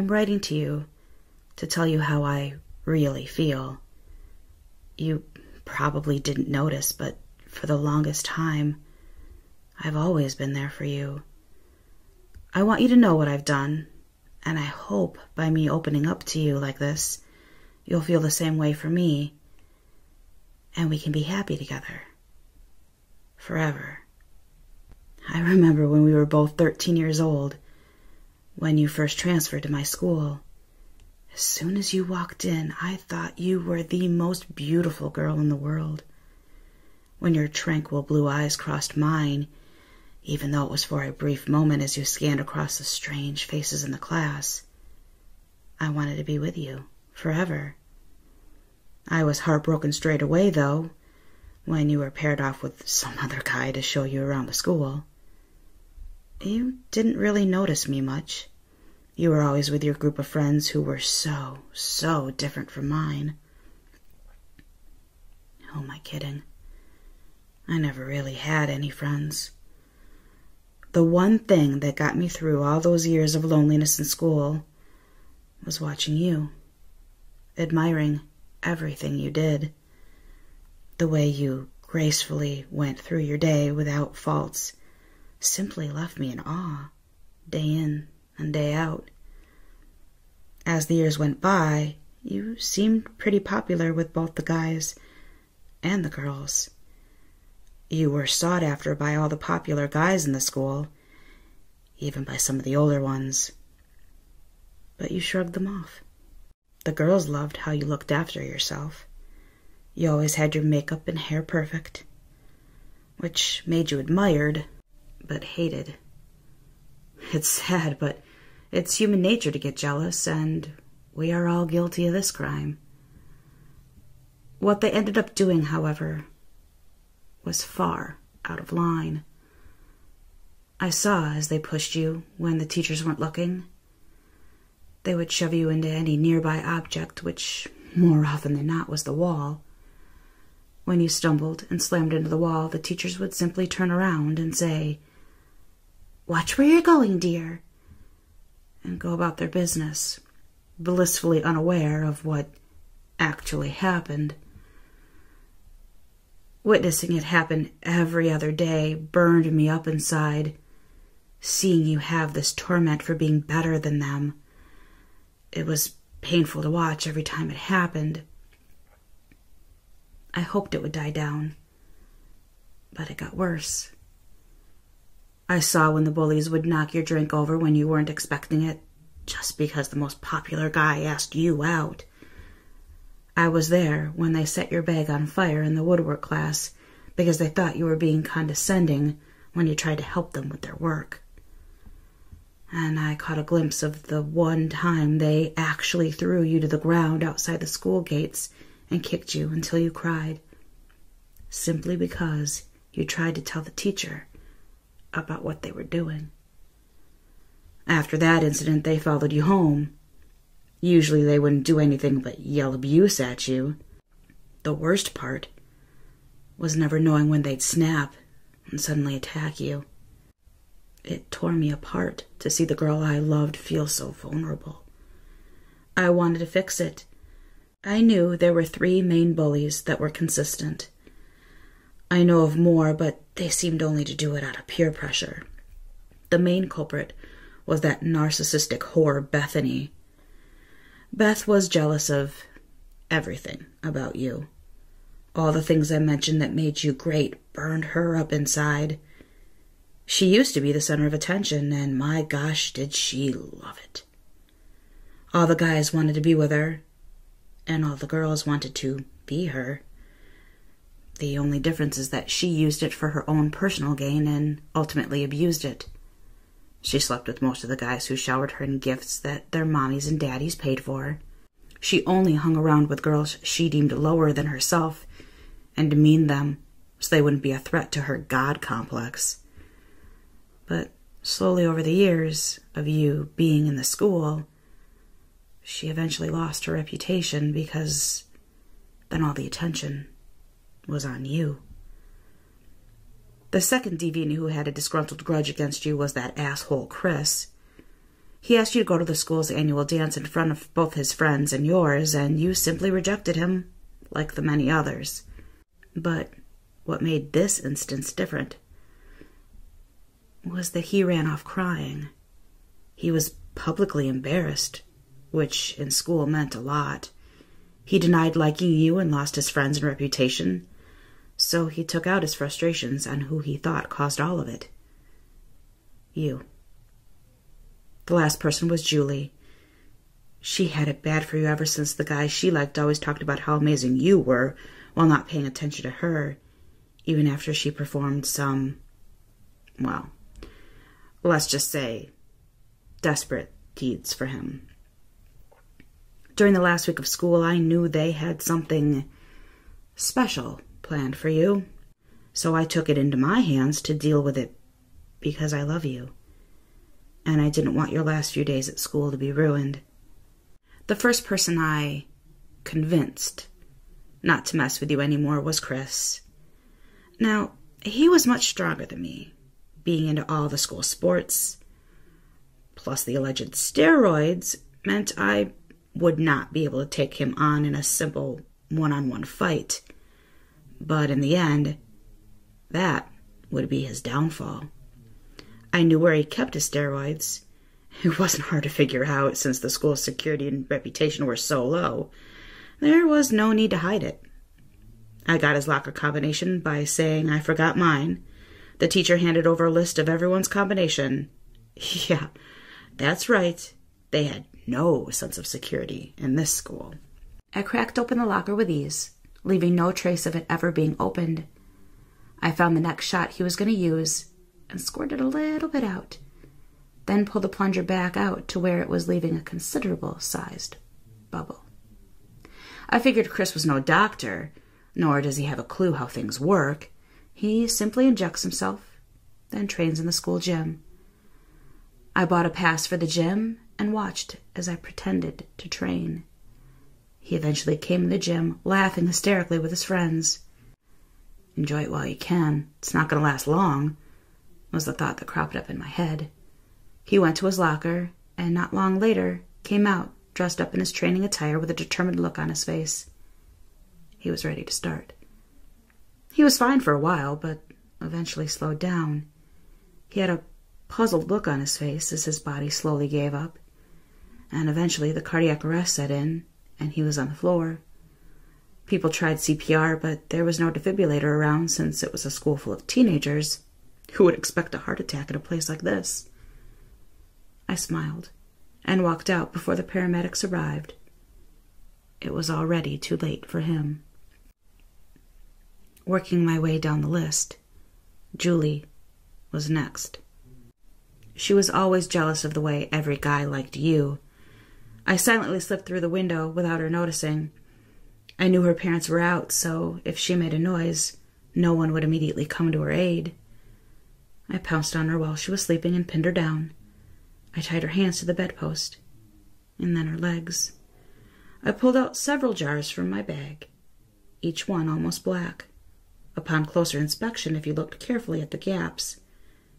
I'm writing to you to tell you how I really feel. You probably didn't notice, but for the longest time, I've always been there for you. I want you to know what I've done, and I hope by me opening up to you like this, you'll feel the same way for me, and we can be happy together. Forever. I remember when we were both 13 years old, when you first transferred to my school. As soon as you walked in, I thought you were the most beautiful girl in the world. When your tranquil blue eyes crossed mine, even though it was for a brief moment as you scanned across the strange faces in the class, I wanted to be with you, forever. I was heartbroken straight away, though, when you were paired off with some other guy to show you around the school. You didn't really notice me much. You were always with your group of friends who were so, so different from mine. Who am I kidding? I never really had any friends. The one thing that got me through all those years of loneliness in school was watching you, admiring everything you did. The way you gracefully went through your day without faults simply left me in awe, day in and day out. As the years went by, you seemed pretty popular with both the guys and the girls. You were sought after by all the popular guys in the school, even by some of the older ones. But you shrugged them off. The girls loved how you looked after yourself. You always had your makeup and hair perfect, which made you admired, but hated. It's sad, but it's human nature to get jealous, and we are all guilty of this crime. What they ended up doing, however, was far out of line. I saw as they pushed you when the teachers weren't looking. They would shove you into any nearby object, which more often than not was the wall. When you stumbled and slammed into the wall, the teachers would simply turn around and say, "Watch where you're going, dear," and go about their business, blissfully unaware of what actually happened. Witnessing it happen every other day burned me up inside. Seeing you have this torment for being better than them, it was painful to watch every time it happened. I hoped it would die down, but it got worse. I saw when the bullies would knock your drink over when you weren't expecting it, just because the most popular guy asked you out. I was there when they set your bag on fire in the woodwork class because they thought you were being condescending when you tried to help them with their work. And I caught a glimpse of the one time they actually threw you to the ground outside the school gates and kicked you until you cried, simply because you tried to tell the teacher about what they were doing. After that incident, they followed you home. Usually they wouldn't do anything but yell abuse at you. The worst part was never knowing when they'd snap and suddenly attack you. It tore me apart to see the girl I loved feel so vulnerable. I wanted to fix it. I knew there were 3 main bullies that were consistent. I know of more, but they seemed only to do it out of peer pressure. The main culprit was that narcissistic whore, Bethany. Beth was jealous of everything about you. All the things I mentioned that made you great burned her up inside. She used to be the center of attention, and my gosh, did she love it. All the guys wanted to be with her, and all the girls wanted to be her. The only difference is that she used it for her own personal gain and ultimately abused it. She slept with most of the guys who showered her in gifts that their mommies and daddies paid for. She only hung around with girls she deemed lower than herself and demeaned them so they wouldn't be a threat to her God complex. But slowly over the years of you being in the school, she eventually lost her reputation because then all the attention was on you. The second deviant who had a disgruntled grudge against you was that asshole Chris. He asked you to go to the school's annual dance in front of both his friends and yours, and you simply rejected him, like the many others. But what made this instance different was that he ran off crying. He was publicly embarrassed, which in school meant a lot. He denied liking you and lost his friends and reputation, so he took out his frustrations on who he thought caused all of it. You. The last person was Julie. She had it bad for you ever since the guy she liked always talked about how amazing you were while not paying attention to her, even after she performed some, well, let's just say, desperate deeds for him. During the last week of school, I knew they had something special planned for you, so I took it into my hands to deal with it because I love you, and I didn't want your last few days at school to be ruined. The first person I convinced not to mess with you anymore was Chris. Now, he was much stronger than me, being into all the school sports, plus the alleged steroids meant I would not be able to take him on in a simple one-on-one fight. But in the end, that would be his downfall. I knew where he kept his steroids. It wasn't hard to figure out since the school's security and reputation were so low. There was no need to hide it. I got his locker combination by saying I forgot mine. The teacher handed over a list of everyone's combination. Yeah, that's right. They had no sense of security in this school. I cracked open the locker with ease, leaving no trace of it ever being opened. I found the next shot he was going to use and squirted a little bit out, then pulled the plunger back out to where it was leaving a considerable sized bubble. I figured Chris was no doctor, nor does he have a clue how things work. He simply injects himself, then trains in the school gym. I bought a pass for the gym and watched as I pretended to train. He eventually came to the gym, laughing hysterically with his friends. Enjoy it while you can. It's not going to last long, was the thought that cropped up in my head. He went to his locker, and not long later came out, dressed up in his training attire with a determined look on his face. He was ready to start. He was fine for a while, but eventually slowed down. He had a puzzled look on his face as his body slowly gave up, and eventually the cardiac arrest set in, and he was on the floor. People tried CPR, but there was no defibrillator around since it was a school full of teenagers. Who would expect a heart attack at a place like this? I smiled and walked out before the paramedics arrived. It was already too late for him. Working my way down the list, Julie was next. She was always jealous of the way every guy liked you. I silently slipped through the window without her noticing. I knew her parents were out, so if she made a noise, no one would immediately come to her aid. I pounced on her while she was sleeping and pinned her down. I tied her hands to the bedpost, and then her legs. I pulled out several jars from my bag, each one almost black. Upon closer inspection, if you looked carefully at the gaps,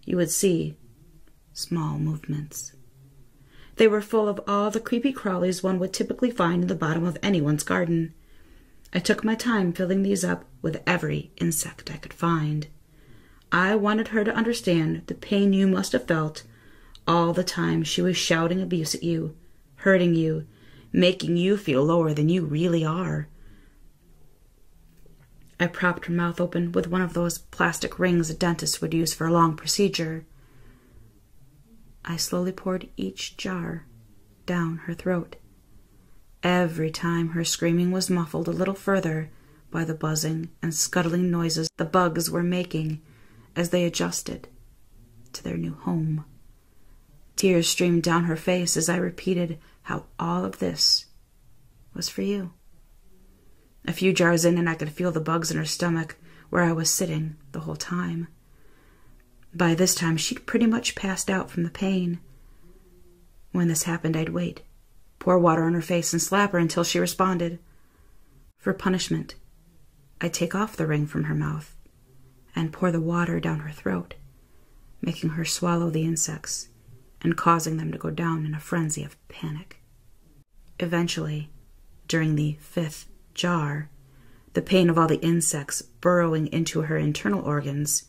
you would see small movements. They were full of all the creepy crawlies one would typically find in the bottom of anyone's garden. I took my time filling these up with every insect I could find. I wanted her to understand the pain you must have felt all the time she was shouting abuse at you, hurting you, making you feel lower than you really are. I propped her mouth open with one of those plastic rings a dentist would use for a long procedure. I slowly poured each jar down her throat. Every time her screaming was muffled a little further by the buzzing and scuttling noises the bugs were making as they adjusted to their new home. Tears streamed down her face as I repeated how all of this was for you. A few jars in, and I could feel the bugs in her stomach where I was sitting the whole time. By this time, she'd pretty much passed out from the pain. When this happened, I'd wait, pour water on her face, and slap her until she responded. For punishment, I'd take off the ring from her mouth and pour the water down her throat, making her swallow the insects and causing them to go down in a frenzy of panic. Eventually, during the 5th jar, the pain of all the insects burrowing into her internal organs,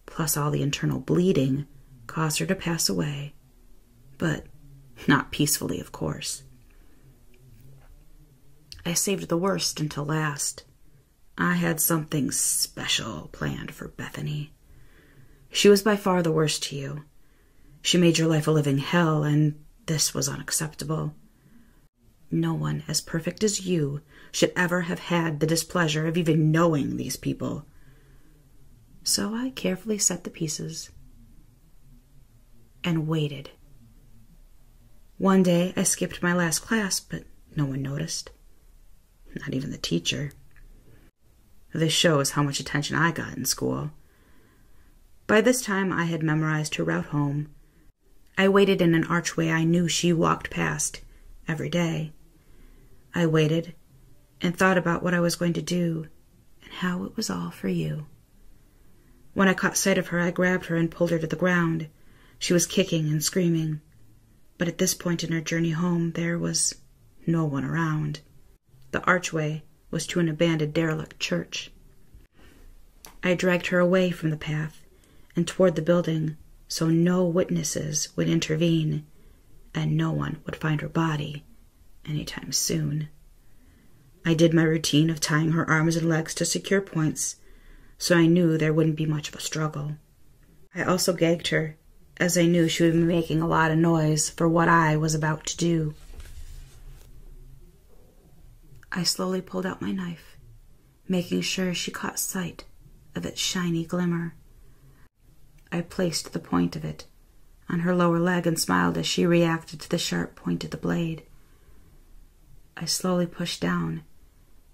plus all the internal bleeding, caused her to pass away, but not peacefully, of course. I saved the worst until last. I had something special planned for Bethany. She was by far the worst to you. She made your life a living hell, and this was unacceptable. No one as perfect as you should ever have had the displeasure of even knowing these people. So I carefully set the pieces and waited. One day I skipped my last class, but no one noticed. Not even the teacher. This shows how much attention I got in school. By this time I had memorized her route home. I waited in an archway I knew she walked past every day. I waited and thought about what I was going to do and how it was all for you. When I caught sight of her, I grabbed her and pulled her to the ground. She was kicking and screaming. But at this point in her journey home, there was no one around. The archway was to an abandoned derelict church. I dragged her away from the path and toward the building so no witnesses would intervene and no one would find her body anytime soon. I did my routine of tying her arms and legs to secure points, so I knew there wouldn't be much of a struggle. I also gagged her, as I knew she would be making a lot of noise for what I was about to do. I slowly pulled out my knife, making sure she caught sight of its shiny glimmer. I placed the point of it on her lower leg and smiled as she reacted to the sharp point of the blade. I slowly pushed down,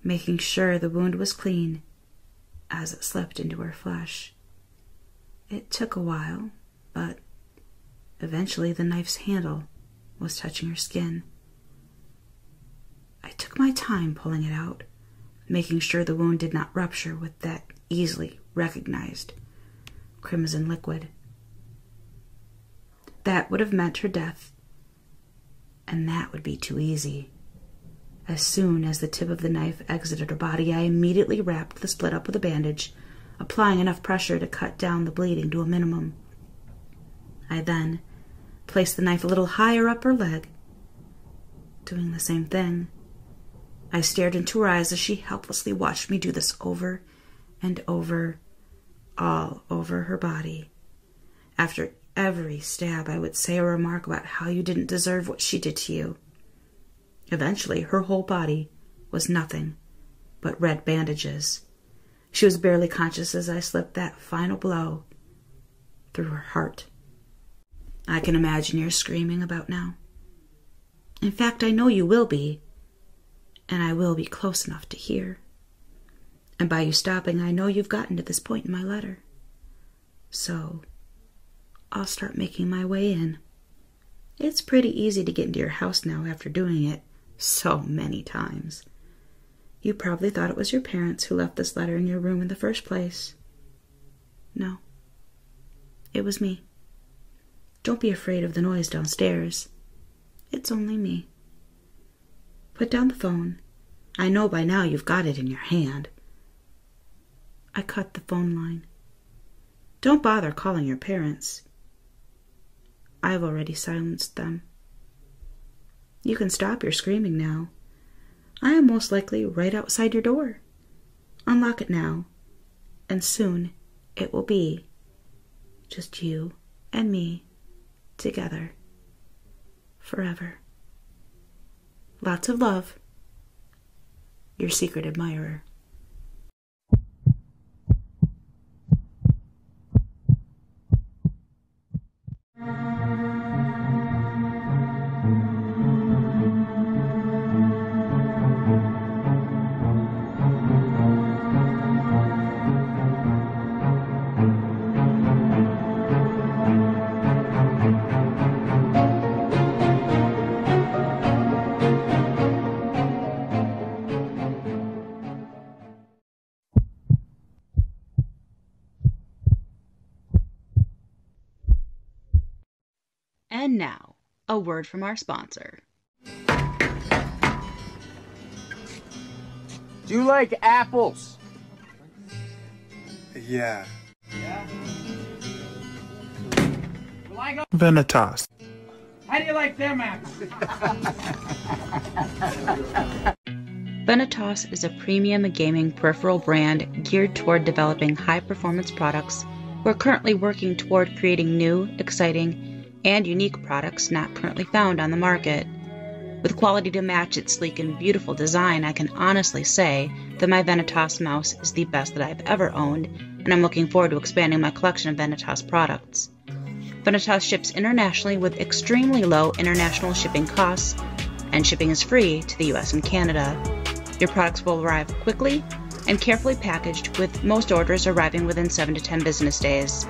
making sure the wound was clean as it slipped into her flesh. It took a while, but eventually the knife's handle was touching her skin. I took my time pulling it out, making sure the wound did not rupture with that easily recognized crimson liquid. That would have meant her death, and that would be too easy. As soon as the tip of the knife exited her body, I immediately wrapped the split up with a bandage, applying enough pressure to cut down the bleeding to a minimum. I then placed the knife a little higher up her leg. Doing the same thing, I stared into her eyes as she helplessly watched me do this over and over, all over her body. After every stab, I would say a remark about how you didn't deserve what she did to you. Eventually, her whole body was nothing but red bandages. She was barely conscious as I slipped that final blow through her heart. I can imagine you're screaming about now. In fact, I know you will be, and I will be close enough to hear. And by you stopping, I know you've gotten to this point in my letter. So, I'll start making my way in. It's pretty easy to get into your house now after doing it so many times. You probably thought it was your parents who left this letter in your room in the first place. No, it was me. Don't be afraid of the noise downstairs. It's only me. Put down the phone. I know by now you've got it in your hand. I cut the phone line. Don't bother calling your parents. I've already silenced them. You can stop your screaming now. I am most likely right outside your door. Unlock it now, and soon it will be just you and me together forever. Lots of love, your secret admirer. now, a word from our sponsor. Do you like apples? Yeah. Yeah? Well, I go Vanitas. How do you like them apples? Vanitas is a premium gaming peripheral brand geared toward developing high-performance products. We're currently working toward creating new, exciting, and unique products not currently found on the market. With quality to match its sleek and beautiful design, I can honestly say that my Vanitas mouse is the best that I've ever owned, and I'm looking forward to expanding my collection of Vanitas products. Vanitas ships internationally with extremely low international shipping costs, and shipping is free to the US and Canada. Your products will arrive quickly and carefully packaged, with most orders arriving within 7 to 10 business days.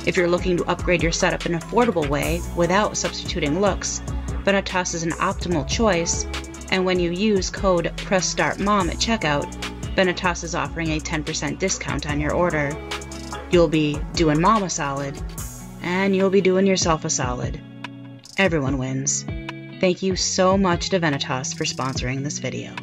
If you're looking to upgrade your setup in an affordable way without substituting looks, Vanitas is an optimal choice, and when you use code pressstartmom at checkout, Vanitas is offering a 10% discount on your order. You'll be doing mom a solid, and you'll be doing yourself a solid. Everyone wins. Thank you so much to Vanitas for sponsoring this video.